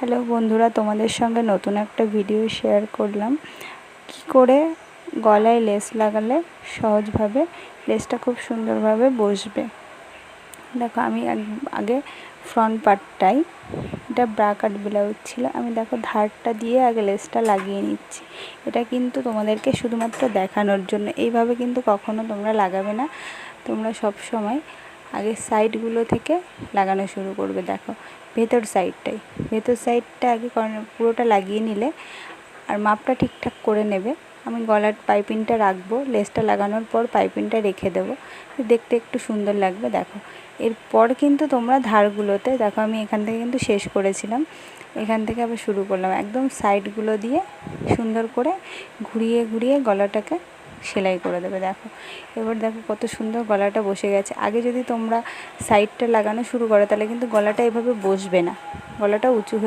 Hello বন্ধুরা, তোমাদের সঙ্গে নতুন একটা ভিডিও শেয়ার করলাম। কি করে গলায় লেস লাগালে সহজভাবে লেসটা খুব সুন্দরভাবে বসবে। দেখো, আমি আগে ফ্রন্ট পার্টটাই, এটা ব্রা কাট ব্লাউজ ছিল, আমি দেখো ধারটা দিয়ে আগে লেসটা লাগিয়ে নিচ্ছি। এটা কিন্তু তোমাদেরকে শুধুমাত্র দেখানোর জন্য, এইভাবে কিন্তু কখনো তোমরা লাগাবে না। তোমরা সব সময় আগে সাইডগুলো থেকে লাগানো শুরু করবে। দেখো, ভেতর সাইডটা আগে পুরোটা লাগিয়ে নিলে আর মাপটা ঠিকঠাক করে নেবে। আমি গলার পাইপিংটা রাখবো, লেসটা লাগানোর পর পাইপিংটা রেখে দেবো, দেখতে একটু সুন্দর লাগবে। দেখো, এরপর কিন্তু তোমরা ধারগুলোতে, দেখো আমি এখান থেকে কিন্তু শেষ করেছিলাম, এখান থেকে আবার শুরু করলাম, একদম সাইডগুলো দিয়ে সুন্দর করে ঘুরিয়ে ঘুরিয়ে গলাটাকে সেলাই করে দেবে। দেখো, এবার দেখো কত সুন্দর গলাটা বসে গেছে। আগে যদি তোমরা সাইডটা লাগানো শুরু করো তাহলে কিন্তু গলাটা এভাবে বসবে না, গলাটা উঁচু হয়ে